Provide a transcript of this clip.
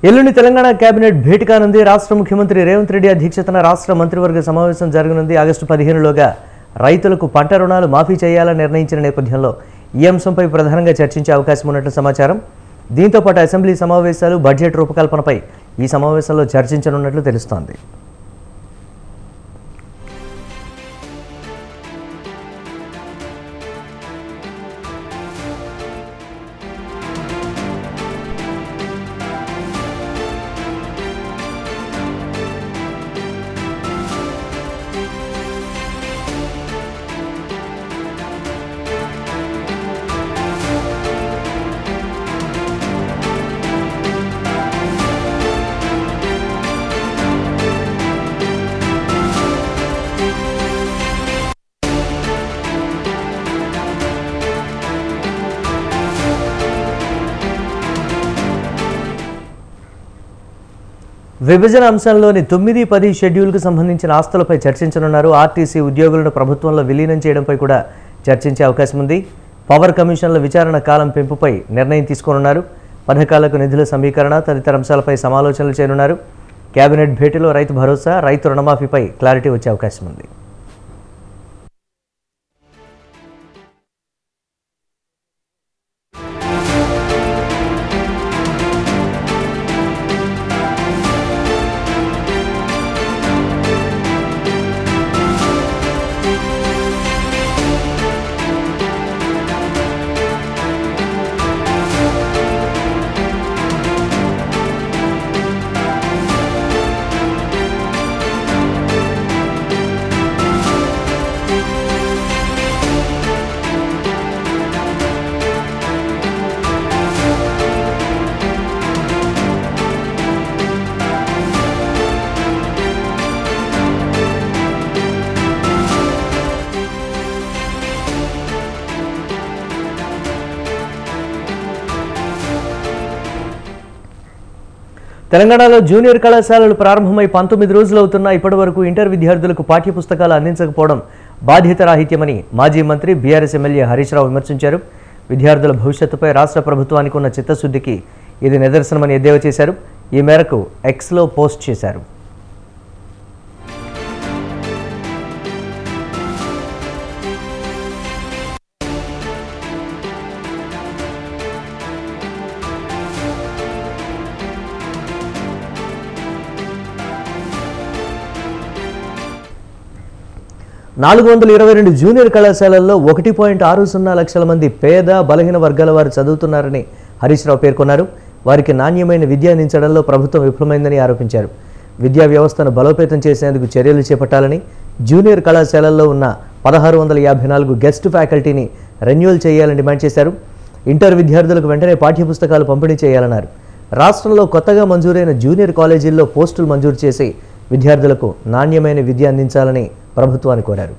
ఎల్లుండి తెలంగాణ కేబినెట్ భేటీ కానుంది. రాష్ట్ర ముఖ్యమంత్రి రేవంత్ రెడ్డి అధ్యక్షతన రాష్ట్ర మంత్రివర్గ సమావేశం జరగనుంది. ఆగస్టు 15లోగా రైతులకు పంట రుణాలు మాఫీ చేయాలని నిర్ణయించిన నేపథ్యంలో ఈ అంశంపై ప్రధానంగా చర్చించే అవకాశం ఉన్నట్లు సమాచారం. దీంతో పాటు అసెంబ్లీ సమావేశాలు, బడ్జెట్ రూపకల్పనపై ఈ సమావేశంలో చర్చించనున్నట్లు తెలుస్తోంది. విభజన అంశంలోని 9-10 షెడ్యూల్కు సంబంధించిన ఆస్తులపై చర్చించనున్నారు. ఆర్టీసీ ఉద్యోగులను ప్రభుత్వంలో విలీనం చేయడంపై కూడా చర్చించే అవకాశం ఉంది. పవర్ కమిషన్ల విచారణ కాలం పెంపుపై నిర్ణయం తీసుకోనున్నారు. పథకాలకు నిధుల సమీకరణ తదితర అంశాలపై సమాలోచనలు చేయనున్నారు. కేబినెట్ భేటీలో రైతు భరోసా, రైతు రుణమాఫీపై క్లారిటీ వచ్చే అవకాశం ఉంది. తెలంగాణలో జూనియర్ కళాశాలలు ప్రారంభమై 19 రోజులు అవుతున్నా ఇప్పటి వరకు ఇంటర్ విద్యార్థులకు పాఠ్యపుస్తకాలు అందించకపోవడం బాధ్యతారాహిత్యమని మాజీ మంత్రి బీఆర్ఎస్ ఎమ్మెల్యే హరీష్ రావు విమర్శించారు. విద్యార్థుల భవిష్యత్తుపై రాష్ట్ర ప్రభుత్వానికి ఉన్న చిత్తశుద్ధికి ఇది నిదర్శనమని ఎద్దేవా చేశారు. ఈ మేరకు ఎక్స్లో పోస్ట్ చేశారు. 422 జూనియర్ కళాశాలల్లో 1.60 లక్షల మంది పేద బలహీన వర్గాల వారు చదువుతున్నారని హరీష్ రావు పేర్కొన్నారు. వారికి నాణ్యమైన విద్య అందించడంలో ప్రభుత్వం విఫలమైందని ఆరోపించారు. విద్యా వ్యవస్థను బలోపేతం చేసేందుకు చర్యలు చేపట్టాలని, జూనియర్ కళాశాలల్లో ఉన్న 1654 గెస్ట్ ఫ్యాకల్టీని రెన్యువల్ చేయాలని డిమాండ్ చేశారు. ఇంటర్ విద్యార్థులకు వెంటనే పాఠ్యపుస్తకాలు పంపిణీ చేయాలన్నారు. రాష్ట్రంలో కొత్తగా మంజూరైన జూనియర్ కాలేజీల్లో పోస్టులు మంజూరు చేసి విద్యార్థులకు నాణ్యమైన విద్య అందించాలని ప్రభుత్వాన్ని కోరారు.